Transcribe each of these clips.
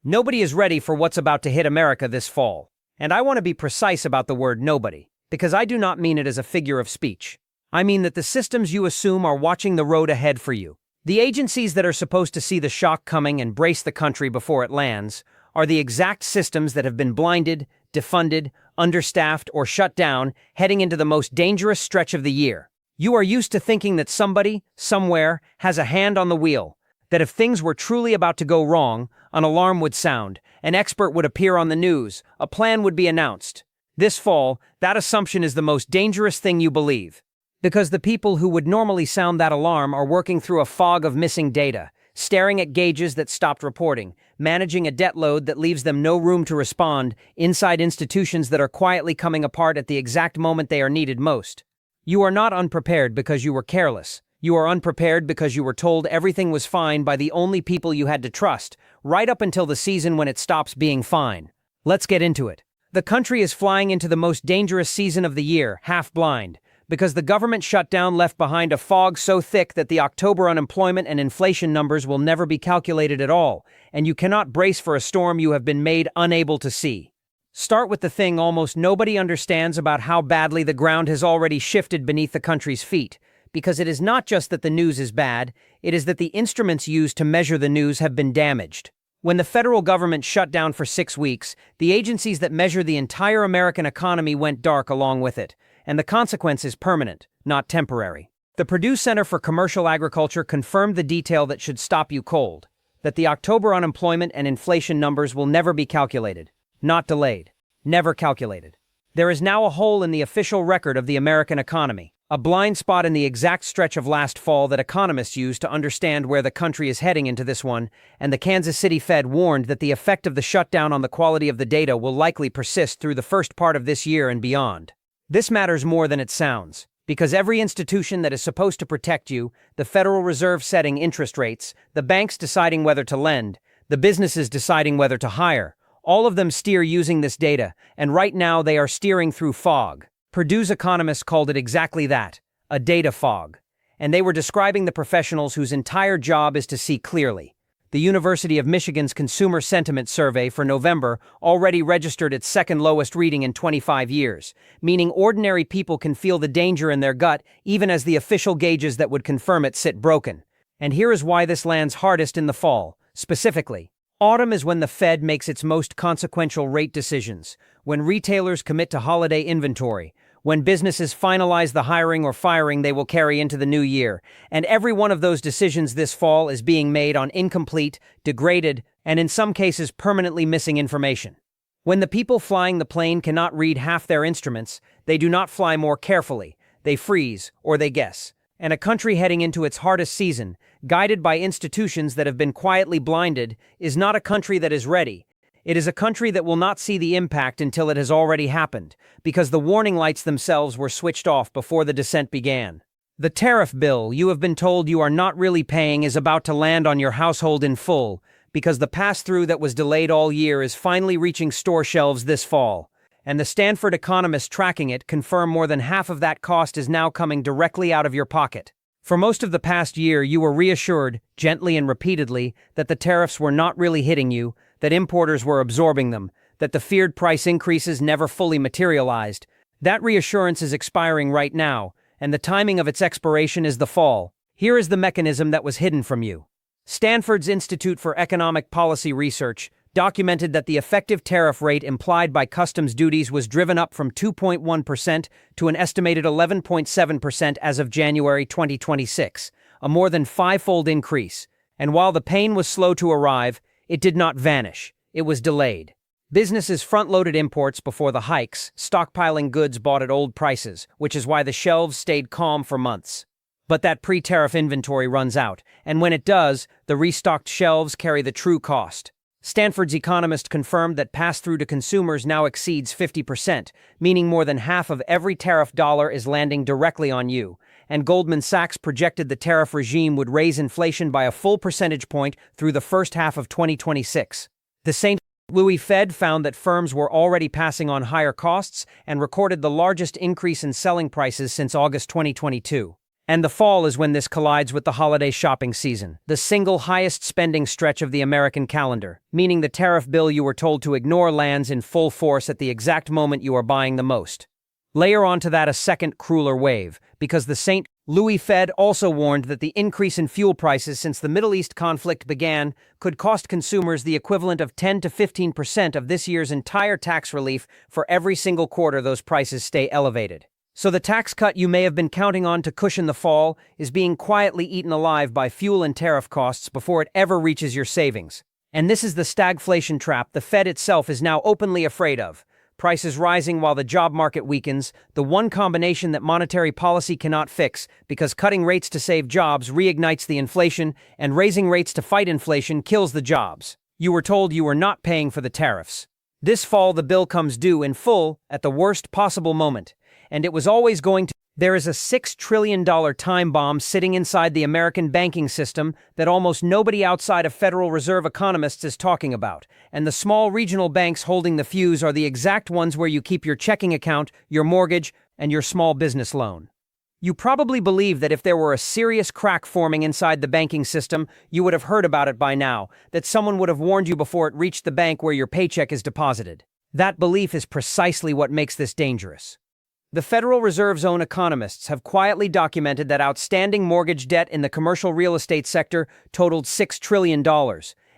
Nobody is ready for what's about to hit America this fall. And I want to be precise about the word nobody, because I do not mean it as a figure of speech. I mean that the systems you assume are watching the road ahead for you. The agencies that are supposed to see the shock coming and brace the country before it lands are the exact systems that have been blinded, defunded, understaffed, or shut down heading into the most dangerous stretch of the year. You are used to thinking that somebody, somewhere, has a hand on the wheel, that if things were truly about to go wrong, an alarm would sound, an expert would appear on the news, a plan would be announced. This fall, that assumption is the most dangerous thing you believe. Because the people who would normally sound that alarm are working through a fog of missing data, staring at gauges that stopped reporting, managing a debt load that leaves them no room to respond, inside institutions that are quietly coming apart at the exact moment they are needed most. You are not unprepared because you were careless. You are unprepared because you were told everything was fine by the only people you had to trust, right up until the season when it stops being fine. Let's get into it. The country is flying into the most dangerous season of the year, half blind, because the government shutdown left behind a fog so thick that the October unemployment and inflation numbers will never be calculated at all, and you cannot brace for a storm you have been made unable to see. Start with the thing almost nobody understands about how badly the ground has already shifted beneath the country's feet. Because it is not just that the news is bad, it is that the instruments used to measure the news have been damaged. When the federal government shut down for 6 weeks, the agencies that measure the entire American economy went dark along with it, and the consequence is permanent, not temporary. The Purdue Center for Commercial Agriculture confirmed the detail that should stop you cold, that the October unemployment and inflation numbers will never be calculated, not delayed, never calculated. There is now a hole in the official record of the American economy. A blind spot in the exact stretch of last fall that economists use to understand where the country is heading into this one, and the Kansas City Fed warned that the effect of the shutdown on the quality of the data will likely persist through the first part of this year and beyond. This matters more than it sounds, because every institution that is supposed to protect you, the Federal Reserve setting interest rates, the banks deciding whether to lend, the businesses deciding whether to hire, all of them steer using this data, and right now they are steering through fog. Purdue's economists called it exactly that, a data fog. And they were describing the professionals whose entire job is to see clearly. The University of Michigan's Consumer Sentiment Survey for November already registered its second lowest reading in 25 years, meaning ordinary people can feel the danger in their gut even as the official gauges that would confirm it sit broken. And here is why this lands hardest in the fall, specifically. Autumn is when the Fed makes its most consequential rate decisions, when retailers commit to holiday inventory, when businesses finalize the hiring or firing they will carry into the new year, and every one of those decisions this fall is being made on incomplete, degraded, and in some cases permanently missing information. When the people flying the plane cannot read half their instruments, they do not fly more carefully, they freeze, or they guess. And a country heading into its hardest season, guided by institutions that have been quietly blinded, is not a country that is ready. It is a country that will not see the impact until it has already happened, because the warning lights themselves were switched off before the descent began. The tariff bill you have been told you are not really paying is about to land on your household in full, because the pass-through that was delayed all year is finally reaching store shelves this fall. And the Stanford economists tracking it confirm more than half of that cost is now coming directly out of your pocket. For most of the past year, you were reassured, gently and repeatedly, that the tariffs were not really hitting you, that importers were absorbing them, that the feared price increases never fully materialized. That reassurance is expiring right now, and the timing of its expiration is the fall. Here is the mechanism that was hidden from you. Stanford's Institute for Economic Policy Research documented that the effective tariff rate implied by customs duties was driven up from 2.1% to an estimated 11.7% as of January 2026, a more than five-fold increase. And while the pain was slow to arrive, it did not vanish. It was delayed. Businesses front-loaded imports before the hikes, stockpiling goods bought at old prices, which is why the shelves stayed calm for months. But that pre-tariff inventory runs out, and when it does, the restocked shelves carry the true cost. Stanford's economist confirmed that pass-through to consumers now exceeds 50%, meaning more than half of every tariff dollar is landing directly on you. And Goldman Sachs projected the tariff regime would raise inflation by a full percentage point through the first half of 2026. The St. Louis Fed found that firms were already passing on higher costs and recorded the largest increase in selling prices since August 2022. And the fall is when this collides with the holiday shopping season, the single highest spending stretch of the American calendar, meaning the tariff bill you were told to ignore lands in full force at the exact moment you are buying the most. Layer onto that a second, crueler wave, because the St. Louis Fed also warned that the increase in fuel prices since the Middle East conflict began could cost consumers the equivalent of 10 to 15% of this year's entire tax relief for every single quarter those prices stay elevated. So the tax cut you may have been counting on to cushion the fall is being quietly eaten alive by fuel and tariff costs before it ever reaches your savings. And this is the stagflation trap the Fed itself is now openly afraid of. Prices rising while the job market weakens, the one combination that monetary policy cannot fix, because cutting rates to save jobs reignites the inflation and raising rates to fight inflation kills the jobs. You were told you were not paying for the tariffs. This fall the bill comes due in full at the worst possible moment. And it was always going to. There is a $6 trillion time bomb sitting inside the American banking system that almost nobody outside of Federal Reserve economists is talking about. And the small regional banks holding the fuse are the exact ones where you keep your checking account, your mortgage, and your small business loan. You probably believe that if there were a serious crack forming inside the banking system, you would have heard about it by now, that someone would have warned you before it reached the bank where your paycheck is deposited. That belief is precisely what makes this dangerous. The Federal Reserve's own economists have quietly documented that outstanding mortgage debt in the commercial real estate sector totaled $6 trillion.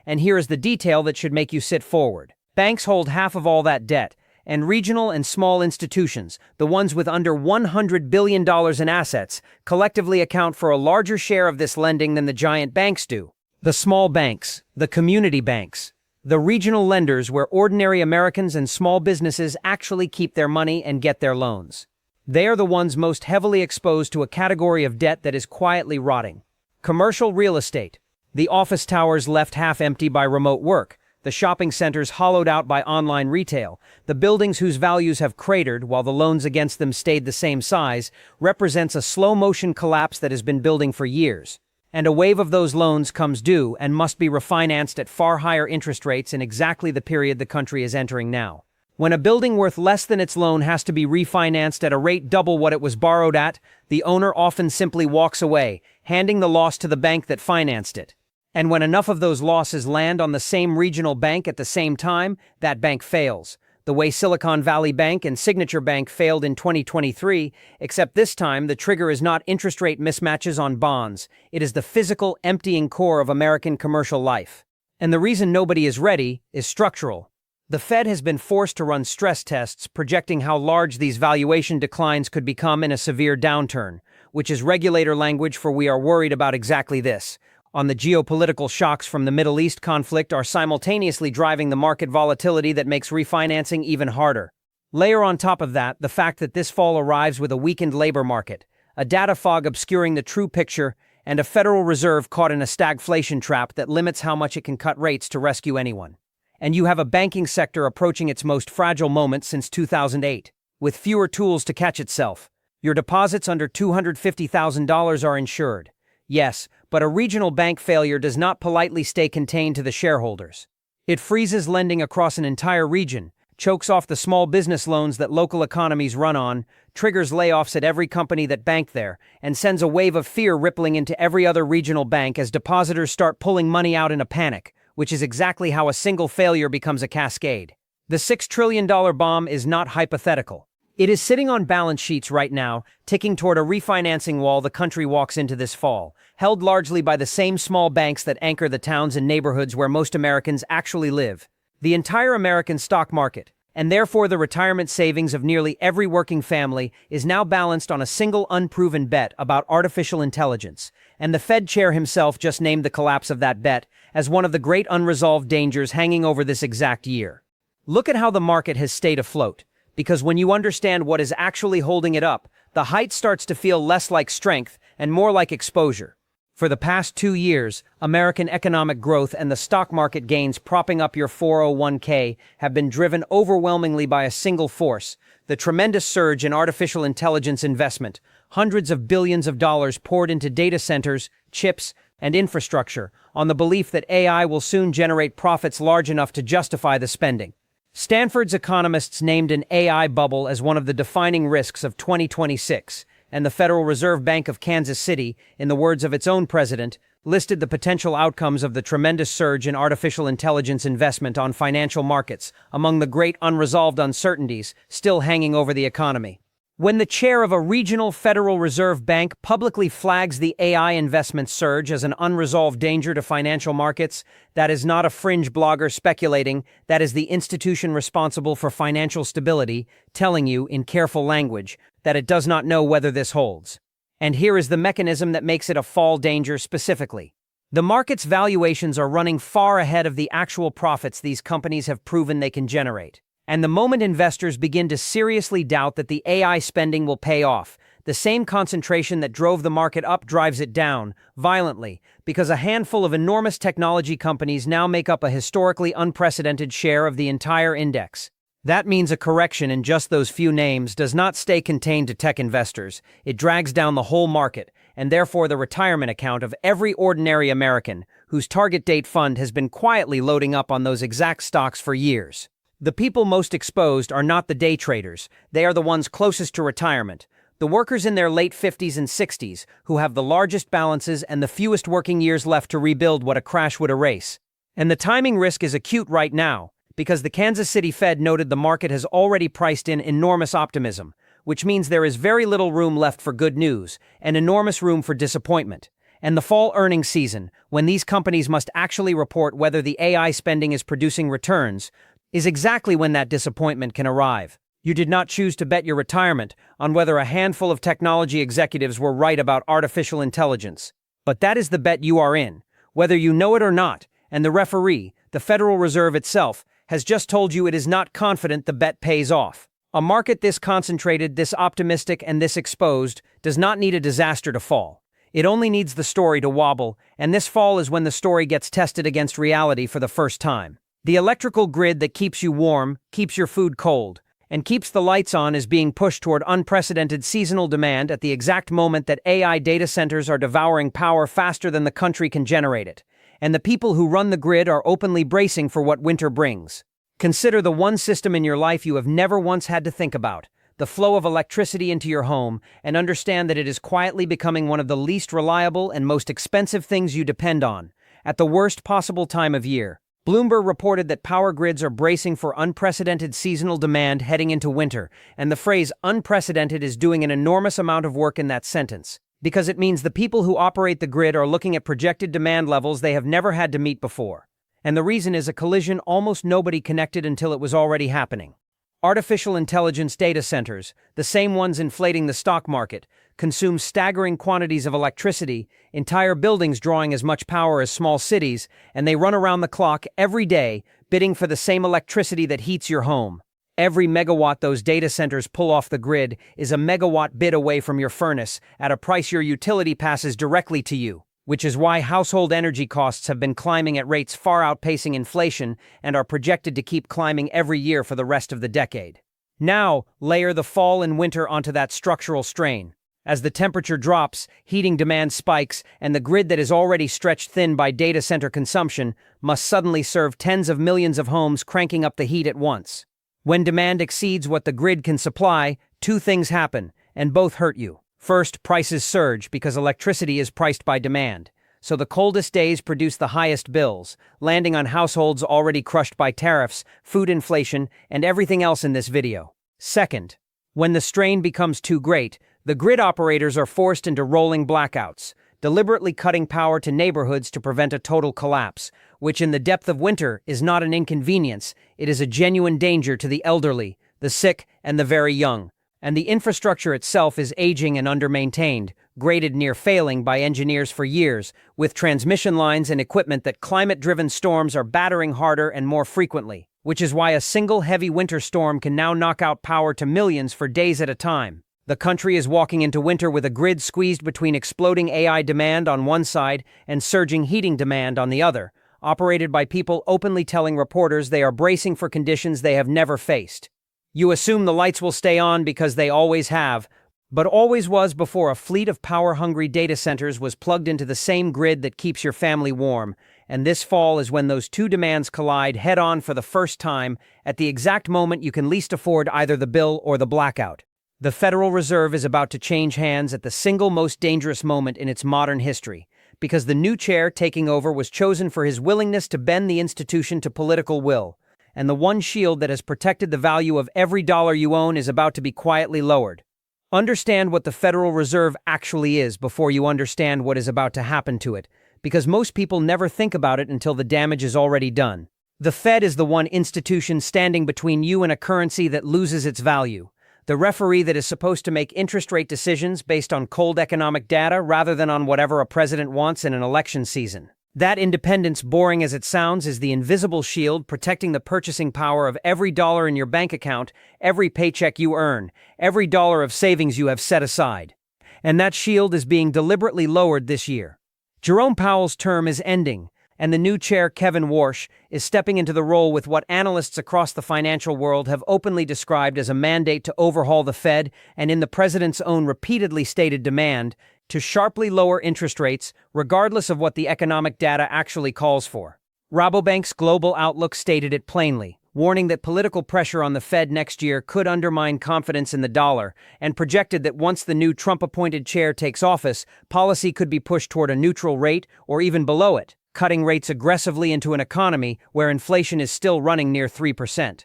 And here is the detail that should make you sit forward. Banks hold half of all that debt, and regional and small institutions, the ones with under $100 billion in assets, collectively account for a larger share of this lending than the giant banks do. The small banks, the community banks, the regional lenders where ordinary Americans and small businesses actually keep their money and get their loans. They are the ones most heavily exposed to a category of debt that is quietly rotting. Commercial real estate, the office towers left half empty by remote work, the shopping centers hollowed out by online retail, the buildings whose values have cratered while the loans against them stayed the same size, represents a slow-motion collapse that has been building for years. And a wave of those loans comes due and must be refinanced at far higher interest rates in exactly the period the country is entering now. When a building worth less than its loan has to be refinanced at a rate double what it was borrowed at, the owner often simply walks away, handing the loss to the bank that financed it. And when enough of those losses land on the same regional bank at the same time, that bank fails. The way Silicon Valley Bank and Signature Bank failed in 2023, except this time the trigger is not interest rate mismatches on bonds. It is the physical, emptying core of American commercial life. And the reason nobody is ready is structural. The Fed has been forced to run stress tests projecting how large these valuation declines could become in a severe downturn, which is regulator language for we are worried about exactly this. On the geopolitical shocks from the Middle East conflict are simultaneously driving the market volatility that makes refinancing even harder. Layer on top of that the fact that this fall arrives with a weakened labor market, a data fog obscuring the true picture, and a Federal Reserve caught in a stagflation trap that limits how much it can cut rates to rescue anyone. And you have a banking sector approaching its most fragile moment since 2008, with fewer tools to catch itself. Your deposits under $250,000 are insured. Yes, but a regional bank failure does not politely stay contained to the shareholders. It freezes lending across an entire region, chokes off the small business loans that local economies run on, triggers layoffs at every company that banked there, and sends a wave of fear rippling into every other regional bank as depositors start pulling money out in a panic, which is exactly how a single failure becomes a cascade. The $6 trillion bomb is not hypothetical. It is sitting on balance sheets right now, ticking toward a refinancing wall the country walks into this fall, held largely by the same small banks that anchor the towns and neighborhoods where most Americans actually live. The entire American stock market, and therefore the retirement savings of nearly every working family, is now balanced on a single unproven bet about artificial intelligence, and the Fed chair himself just named the collapse of that bet as one of the great unresolved dangers hanging over this exact year. Look at how the market has stayed afloat. Because when you understand what is actually holding it up, the height starts to feel less like strength and more like exposure. For the past 2 years, American economic growth and the stock market gains propping up your 401k have been driven overwhelmingly by a single force, the tremendous surge in artificial intelligence investment, hundreds of billions of dollars poured into data centers, chips, and infrastructure, on the belief that AI will soon generate profits large enough to justify the spending. Stanford's economists named an AI bubble as one of the defining risks of 2026, and the Federal Reserve Bank of Kansas City, in the words of its own president, listed the potential outcomes of the tremendous surge in artificial intelligence investment on financial markets among the great unresolved uncertainties still hanging over the economy. When the chair of a regional Federal Reserve Bank publicly flags the AI investment surge as an unresolved danger to financial markets, that is not a fringe blogger speculating, that is the institution responsible for financial stability telling you, in careful language, that it does not know whether this holds. And here is the mechanism that makes it a fall danger specifically. The market's valuations are running far ahead of the actual profits these companies have proven they can generate. And the moment investors begin to seriously doubt that the AI spending will pay off, the same concentration that drove the market up drives it down, violently, because a handful of enormous technology companies now make up a historically unprecedented share of the entire index. That means a correction in just those few names does not stay contained to tech investors. It drags down the whole market, and therefore the retirement account of every ordinary American whose target date fund has been quietly loading up on those exact stocks for years. The people most exposed are not the day traders, they are the ones closest to retirement, the workers in their late 50s and 60s who have the largest balances and the fewest working years left to rebuild what a crash would erase. And the timing risk is acute right now, because the Kansas City Fed noted the market has already priced in enormous optimism, which means there is very little room left for good news and enormous room for disappointment. And the fall earnings season, when these companies must actually report whether the AI spending is producing returns, is exactly when that disappointment can arrive. You did not choose to bet your retirement on whether a handful of technology executives were right about artificial intelligence. But that is the bet you are in, whether you know it or not, and the referee, the Federal Reserve itself, has just told you it is not confident the bet pays off. A market this concentrated, this optimistic, and this exposed does not need a disaster to fall. It only needs the story to wobble, and this fall is when the story gets tested against reality for the first time. The electrical grid that keeps you warm, keeps your food cold, and keeps the lights on is being pushed toward unprecedented seasonal demand at the exact moment that AI data centers are devouring power faster than the country can generate it. And the people who run the grid are openly bracing for what winter brings. Consider the one system in your life you have never once had to think about, the flow of electricity into your home, and understand that it is quietly becoming one of the least reliable and most expensive things you depend on, at the worst possible time of year. Bloomberg reported that power grids are bracing for unprecedented seasonal demand heading into winter, and the phrase unprecedented is doing an enormous amount of work in that sentence, because it means the people who operate the grid are looking at projected demand levels they have never had to meet before. And the reason is a collision almost nobody connected until it was already happening. Artificial intelligence data centers, the same ones inflating the stock market, consume staggering quantities of electricity, entire buildings drawing as much power as small cities, and they run around the clock every day, bidding for the same electricity that heats your home. Every megawatt those data centers pull off the grid is a megawatt bid away from your furnace at a price your utility passes directly to you, which is why household energy costs have been climbing at rates far outpacing inflation and are projected to keep climbing every year for the rest of the decade. Now, layer the fall and winter onto that structural strain. As the temperature drops, heating demand spikes, and the grid that is already stretched thin by data center consumption must suddenly serve tens of millions of homes cranking up the heat at once. When demand exceeds what the grid can supply, two things happen, and both hurt you. First, prices surge because electricity is priced by demand. So the coldest days produce the highest bills, landing on households already crushed by tariffs, food inflation, and everything else in this video. Second, when the strain becomes too great, the grid operators are forced into rolling blackouts, deliberately cutting power to neighborhoods to prevent a total collapse, which in the depth of winter is not an inconvenience, it is a genuine danger to the elderly, the sick, and the very young. And the infrastructure itself is aging and under-maintained, graded near failing by engineers for years, with transmission lines and equipment that climate-driven storms are battering harder and more frequently, which is why a single heavy winter storm can now knock out power to millions for days at a time. The country is walking into winter with a grid squeezed between exploding AI demand on one side and surging heating demand on the other, operated by people openly telling reporters they are bracing for conditions they have never faced. You assume the lights will stay on because they always have, but always was before a fleet of power-hungry data centers was plugged into the same grid that keeps your family warm, and this fall is when those two demands collide head-on for the first time at the exact moment you can least afford either the bill or the blackout. The Federal Reserve is about to change hands at the single most dangerous moment in its modern history, because the new chair taking over was chosen for his willingness to bend the institution to political will, and the one shield that has protected the value of every dollar you own is about to be quietly lowered. Understand what the Federal Reserve actually is before you understand what is about to happen to it, because most people never think about it until the damage is already done. The Fed is the one institution standing between you and a currency that loses its value. The referee that is supposed to make interest rate decisions based on cold economic data rather than on whatever a president wants in an election season. That independence, boring as it sounds, is the invisible shield protecting the purchasing power of every dollar in your bank account, every paycheck you earn, every dollar of savings you have set aside. And that shield is being deliberately lowered this year. Jerome Powell's term is ending, and the new chair, Kevin Warsh, is stepping into the role with what analysts across the financial world have openly described as a mandate to overhaul the Fed and, in the president's own repeatedly stated demand, to sharply lower interest rates regardless of what the economic data actually calls for. Rabobank's Global Outlook stated it plainly, warning that political pressure on the Fed next year could undermine confidence in the dollar, and projected that once the new Trump-appointed chair takes office, policy could be pushed toward a neutral rate or even below it, cutting rates aggressively into an economy where inflation is still running near 3%.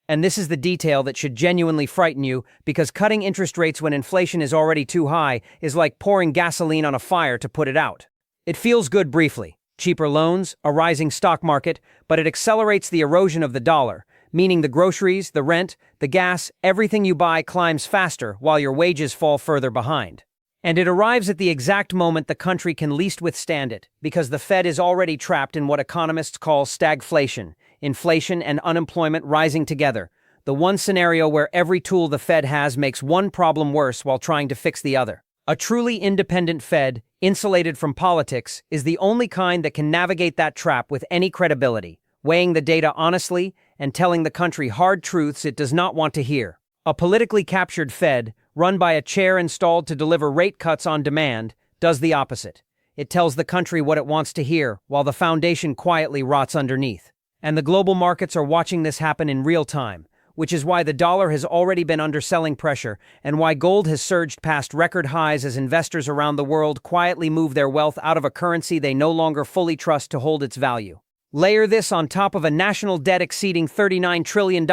And this is the detail that should genuinely frighten you, because cutting interest rates when inflation is already too high is like pouring gasoline on a fire to put it out. It feels good briefly. Cheaper loans, a rising stock market, but it accelerates the erosion of the dollar, meaning the groceries, the rent, the gas, everything you buy climbs faster while your wages fall further behind. And it arrives at the exact moment the country can least withstand it, because the Fed is already trapped in what economists call stagflation, inflation and unemployment rising together, the one scenario where every tool the Fed has makes one problem worse while trying to fix the other. A truly independent Fed, insulated from politics, is the only kind that can navigate that trap with any credibility, weighing the data honestly and telling the country hard truths it does not want to hear. A politically captured Fed, run by a chair installed to deliver rate cuts on demand, does the opposite. It tells the country what it wants to hear, while the foundation quietly rots underneath. And the global markets are watching this happen in real time, which is why the dollar has already been under selling pressure and why gold has surged past record highs as investors around the world quietly move their wealth out of a currency they no longer fully trust to hold its value. Layer this on top of a national debt exceeding $39 trillion,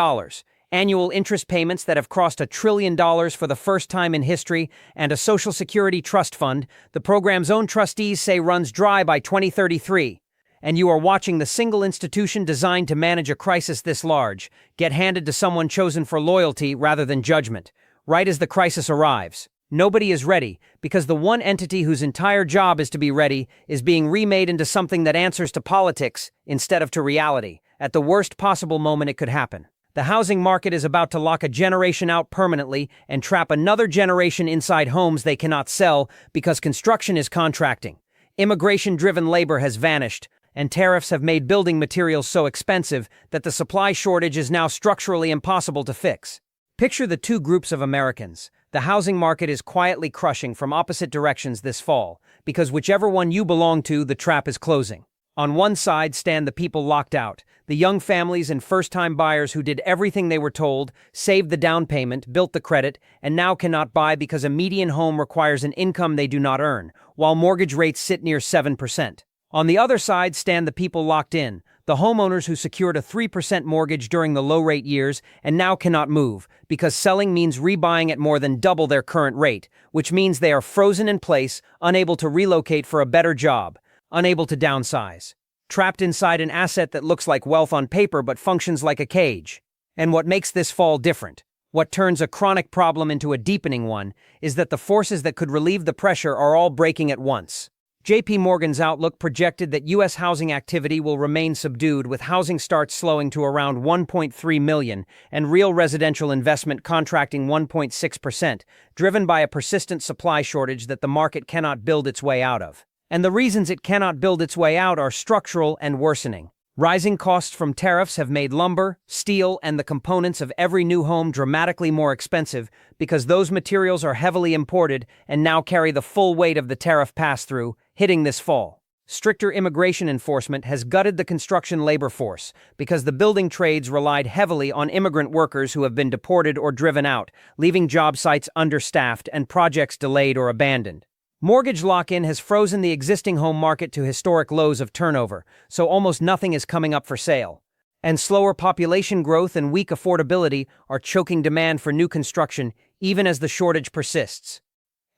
annual interest payments that have crossed $1 trillion for the first time in history, and a Social Security trust fund the program's own trustees say runs dry by 2033. And you are watching the single institution designed to manage a crisis this large get handed to someone chosen for loyalty rather than judgment, right as the crisis arrives. Nobody is ready, because the one entity whose entire job is to be ready is being remade into something that answers to politics instead of to reality, at the worst possible moment it could happen. The housing market is about to lock a generation out permanently and trap another generation inside homes they cannot sell because construction is contracting. Immigration-driven labor has vanished, and tariffs have made building materials so expensive that the supply shortage is now structurally impossible to fix. Picture the two groups of Americans. The housing market is quietly crushing from opposite directions this fall, because whichever one you belong to, the trap is closing. On one side stand the people locked out, the young families and first-time buyers who did everything they were told, saved the down payment, built the credit, and now cannot buy because a median home requires an income they do not earn, while mortgage rates sit near 7%. On the other side stand the people locked in, the homeowners who secured a 3% mortgage during the low-rate years and now cannot move, because selling means rebuying at more than double their current rate, which means they are frozen in place, unable to relocate for a better job, unable to downsize, trapped inside an asset that looks like wealth on paper but functions like a cage. And what makes this fall different, what turns a chronic problem into a deepening one, is that the forces that could relieve the pressure are all breaking at once. J.P. Morgan's outlook projected that U.S. housing activity will remain subdued, with housing starts slowing to around 1.3 million and real residential investment contracting 1.6%, driven by a persistent supply shortage that the market cannot build its way out of. And the reasons it cannot build its way out are structural and worsening. Rising costs from tariffs have made lumber, steel, and the components of every new home dramatically more expensive because those materials are heavily imported and now carry the full weight of the tariff pass-through, hitting this fall. Stricter immigration enforcement has gutted the construction labor force because the building trades relied heavily on immigrant workers who have been deported or driven out, leaving job sites understaffed and projects delayed or abandoned. Mortgage lock-in has frozen the existing home market to historic lows of turnover, so almost nothing is coming up for sale. And slower population growth and weak affordability are choking demand for new construction even as the shortage persists.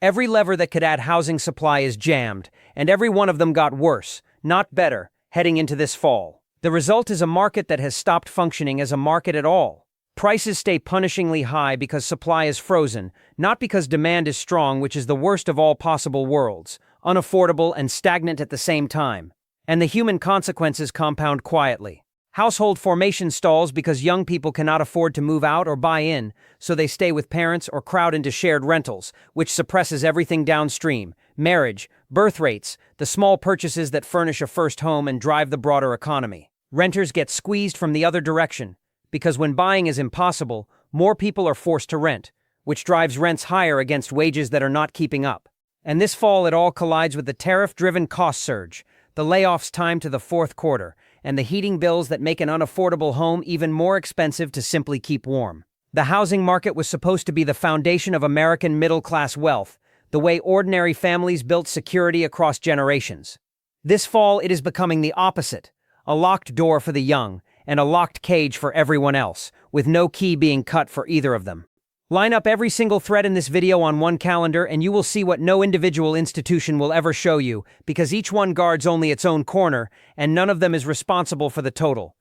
Every lever that could add housing supply is jammed, and every one of them got worse, not better, heading into this fall. The result is a market that has stopped functioning as a market at all. Prices stay punishingly high because supply is frozen, not because demand is strong, which is the worst of all possible worlds, unaffordable and stagnant at the same time. And the human consequences compound quietly. Household formation stalls because young people cannot afford to move out or buy in, so they stay with parents or crowd into shared rentals, which suppresses everything downstream: marriage, birth rates, the small purchases that furnish a first home and drive the broader economy. Renters get squeezed from the other direction, because when buying is impossible, more people are forced to rent, which drives rents higher against wages that are not keeping up. And this fall it all collides with the tariff-driven cost surge, the layoffs timed to the fourth quarter, and the heating bills that make an unaffordable home even more expensive to simply keep warm. The housing market was supposed to be the foundation of American middle-class wealth, the way ordinary families built security across generations. This fall, it is becoming the opposite: a locked door for the young, and a locked cage for everyone else, with no key being cut for either of them. Line up every single thread in this video on one calendar and you will see what no individual institution will ever show you, because each one guards only its own corner, and none of them is responsible for the total.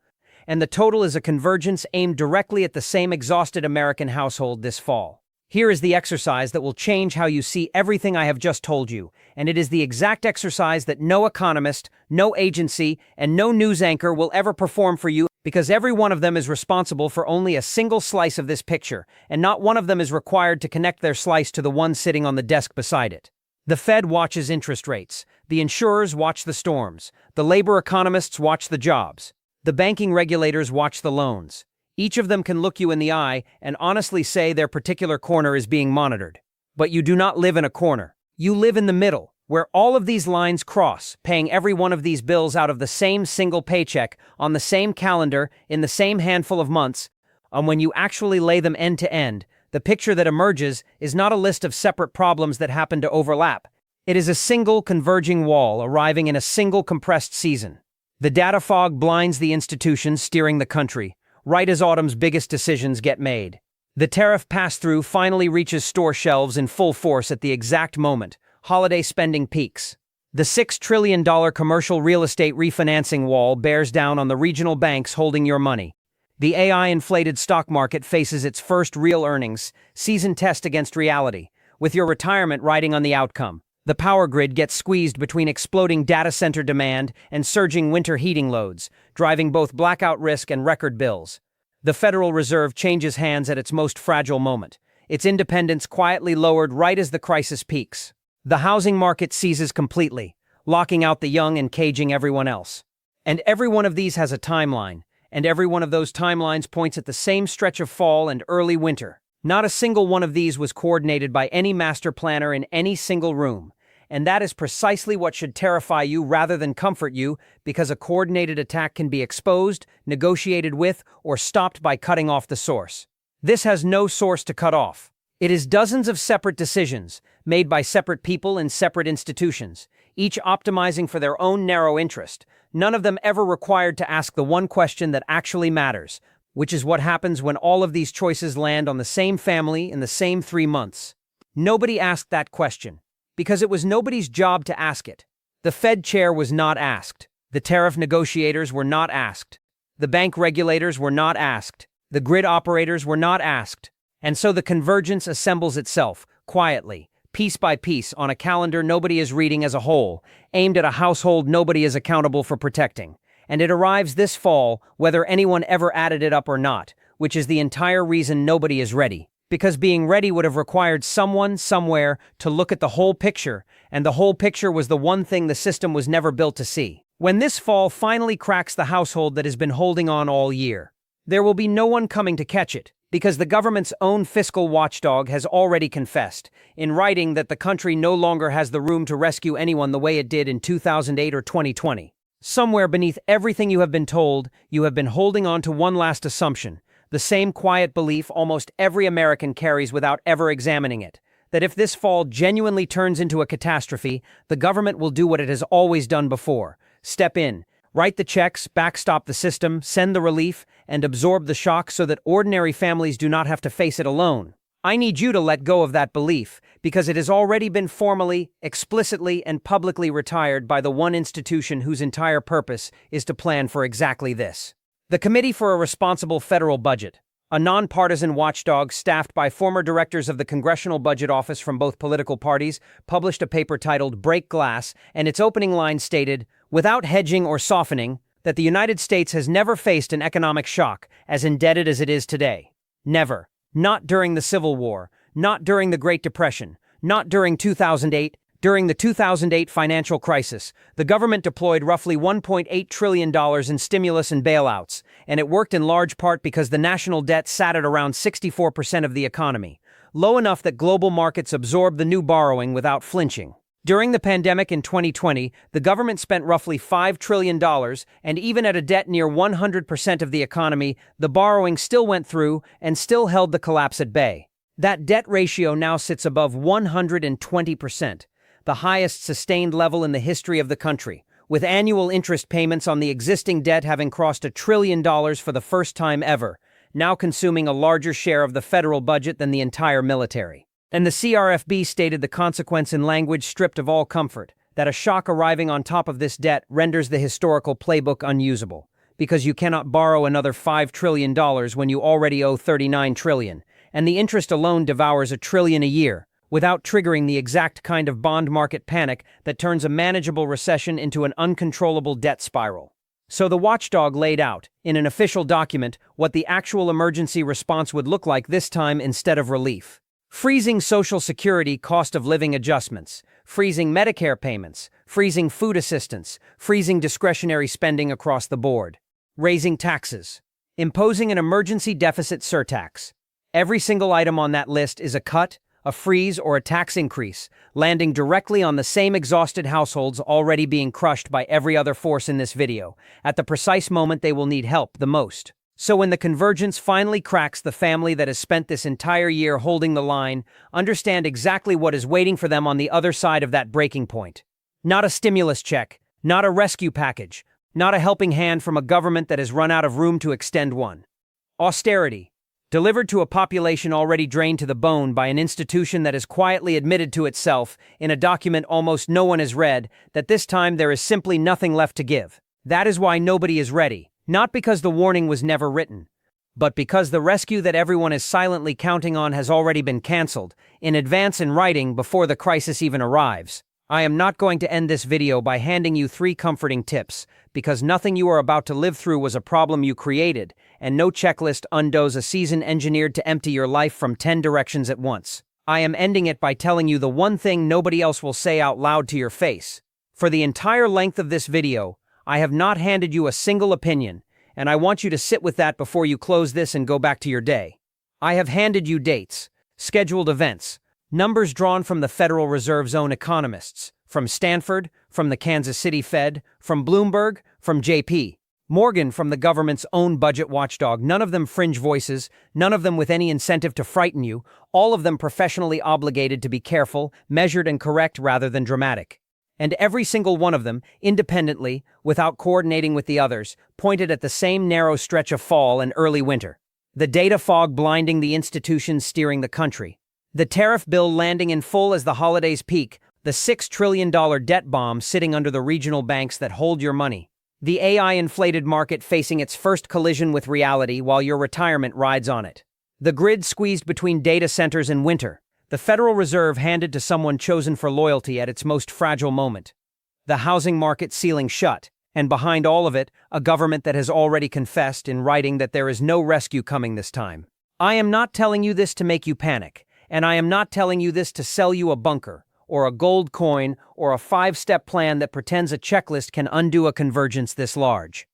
And the total is a convergence aimed directly at the same exhausted American household this fall. Here is the exercise that will change how you see everything I have just told you, and it is the exact exercise that no economist, no agency, and no news anchor will ever perform for you, because every one of them is responsible for only a single slice of this picture, and not one of them is required to connect their slice to the one sitting on the desk beside it. The Fed watches interest rates, the insurers watch the storms, the labor economists watch the jobs, the banking regulators watch the loans. Each of them can look you in the eye and honestly say their particular corner is being monitored. But you do not live in a corner. You live in the middle, where all of these lines cross, paying every one of these bills out of the same single paycheck, on the same calendar, in the same handful of months. And when you actually lay them end to end, the picture that emerges is not a list of separate problems that happen to overlap. It is a single converging wall arriving in a single compressed season. The data fog blinds the institutions steering the country, right as autumn's biggest decisions get made. The tariff pass-through finally reaches store shelves in full force at the exact moment holiday spending peaks. The $6 trillion commercial real estate refinancing wall bears down on the regional banks holding your money. The AI-inflated stock market faces its first real earnings season test against reality, with your retirement riding on the outcome. The power grid gets squeezed between exploding data center demand and surging winter heating loads, driving both blackout risk and record bills. The Federal Reserve changes hands at its most fragile moment, its independence quietly lowered right as the crisis peaks. The housing market seizes completely, locking out the young and caging everyone else. And every one of these has a timeline, and every one of those timelines points at the same stretch of fall and early winter. Not a single one of these was coordinated by any master planner in any single room. And that is precisely what should terrify you rather than comfort you, because a coordinated attack can be exposed, negotiated with, or stopped by cutting off the source. This has no source to cut off. It is dozens of separate decisions, made by separate people in separate institutions, each optimizing for their own narrow interest, none of them ever required to ask the one question that actually matters, which is what happens when all of these choices land on the same family in the same 3 months. Nobody asked that question, because it was nobody's job to ask it. The Fed chair was not asked. The tariff negotiators were not asked. The bank regulators were not asked. The grid operators were not asked. And so the convergence assembles itself, quietly, piece by piece, on a calendar nobody is reading as a whole, aimed at a household nobody is accountable for protecting. And it arrives this fall, whether anyone ever added it up or not, which is the entire reason nobody is ready. Because being ready would have required someone, somewhere, to look at the whole picture, and the whole picture was the one thing the system was never built to see. When this fall finally cracks the household that has been holding on all year, there will be no one coming to catch it, Because the government's own fiscal watchdog has already confessed, in writing, that the country no longer has the room to rescue anyone the way it did in 2008 or 2020. Somewhere beneath everything you have been told, you have been holding on to one last assumption, the same quiet belief almost every American carries without ever examining it, that if this fall genuinely turns into a catastrophe, the government will do what it has always done before: step in, write the checks, backstop the system, send the relief, and absorb the shock so that ordinary families do not have to face it alone. I need you to let go of that belief, because it has already been formally, explicitly, and publicly retired by the one institution whose entire purpose is to plan for exactly this. The Committee for a Responsible Federal Budget, a nonpartisan watchdog staffed by former directors of the Congressional Budget Office from both political parties, published a paper titled "Break Glass," and its opening line stated, "Without hedging or softening, that the United States has never faced an economic shock as indebted as it is today. Never. Not during the Civil War, not during the Great Depression, not during 2008. During the 2008 financial crisis, the government deployed roughly $1.8 trillion in stimulus and bailouts, and it worked in large part because the national debt sat at around 64% of the economy, low enough that global markets absorbed the new borrowing without flinching. During the pandemic in 2020, the government spent roughly $5 trillion, and even at a debt near 100% of the economy, the borrowing still went through and still held the collapse at bay. That debt ratio now sits above 120%. The highest sustained level in the history of the country, with annual interest payments on the existing debt having crossed $1 trillion for the first time ever, now consuming a larger share of the federal budget than the entire military. And the CRFB stated the consequence in language stripped of all comfort, that a shock arriving on top of this debt renders the historical playbook unusable, because you cannot borrow another $5 trillion when you already owe $39 trillion, and the interest alone devours $1 trillion a year, without triggering the exact kind of bond market panic that turns a manageable recession into an uncontrollable debt spiral. So the watchdog laid out, in an official document, what the actual emergency response would look like this time instead of relief. Freezing Social Security cost of living adjustments, freezing Medicare payments, freezing food assistance, freezing discretionary spending across the board, raising taxes, imposing an emergency deficit surtax. Every single item on that list is a cut, a freeze, or a tax increase, landing directly on the same exhausted households already being crushed by every other force in this video, at the precise moment they will need help the most. So when the convergence finally cracks the family that has spent this entire year holding the line, understand exactly what is waiting for them on the other side of that breaking point. Not a stimulus check, not a rescue package, not a helping hand from a government that has run out of room to extend one. Austerity, delivered to a population already drained to the bone by an institution that has quietly admitted to itself, in a document almost no one has read, that this time there is simply nothing left to give. That is why nobody is ready, not because the warning was never written, but because the rescue that everyone is silently counting on has already been canceled, in advance in writing before the crisis even arrives. I am not going to end this video by handing you 3 comforting tips, because nothing you are about to live through was a problem you created, and no checklist undoes a season engineered to empty your life from 10 directions at once. I am ending it by telling you the one thing nobody else will say out loud to your face. For the entire length of this video, I have not handed you a single opinion, and I want you to sit with that before you close this and go back to your day. I have handed you dates, scheduled events, numbers drawn from the Federal Reserve's own economists, from Stanford, from the Kansas City Fed, from Bloomberg, from J.P. Morgan, from the government's own budget watchdog, none of them fringe voices, none of them with any incentive to frighten you, all of them professionally obligated to be careful, measured, and correct rather than dramatic. And every single one of them, independently, without coordinating with the others, pointed at the same narrow stretch of fall and early winter. The data fog blinding the institutions steering the country. The tariff bill landing in full as the holidays peak, the $6 trillion debt bomb sitting under the regional banks that hold your money. The AI-inflated market facing its first collision with reality while your retirement rides on it. The grid squeezed between data centers in winter. The Federal Reserve handed to someone chosen for loyalty at its most fragile moment. The housing market sealing shut, and behind all of it, a government that has already confessed in writing that there is no rescue coming this time. I am not telling you this to make you panic, and I am not telling you this to sell you a bunker, or a gold coin, or a 5-step plan that pretends a checklist can undo a convergence this large.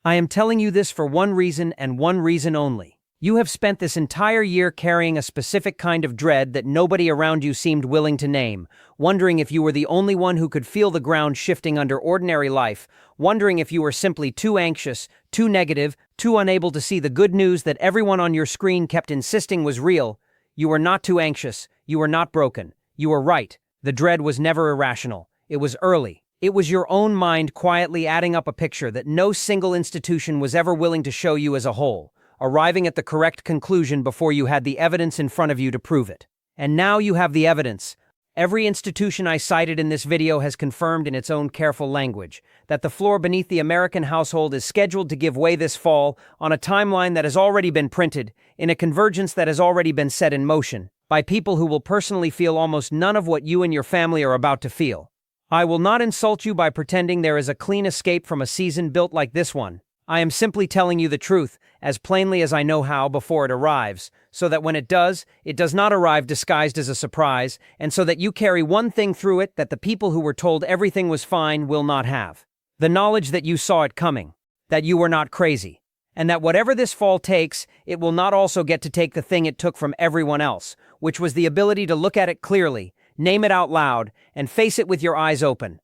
I am telling you this for one reason and one reason only. You have spent this entire year carrying a specific kind of dread that nobody around you seemed willing to name, wondering if you were the only one who could feel the ground shifting under ordinary life, wondering if you were simply too anxious, too negative, too unable to see the good news that everyone on your screen kept insisting was real. You were not too anxious, you were not broken. You were right. The dread was never irrational. It was early. It was your own mind quietly adding up a picture that no single institution was ever willing to show you as a whole, arriving at the correct conclusion before you had the evidence in front of you to prove it. And now you have the evidence. Every institution I cited in this video has confirmed in its own careful language that the floor beneath the American household is scheduled to give way this fall on a timeline that has already been printed, in a convergence that has already been set in motion, by people who will personally feel almost none of what you and your family are about to feel. I will not insult you by pretending there is a clean escape from a season built like this one. I am simply telling you the truth, as plainly as I know how, before it arrives, so that when it does not arrive disguised as a surprise, and so that you carry one thing through it that the people who were told everything was fine will not have. The knowledge that you saw it coming, that you were not crazy, and that whatever this fall takes, it will not also get to take the thing it took from everyone else, which was the ability to look at it clearly, name it out loud, and face it with your eyes open.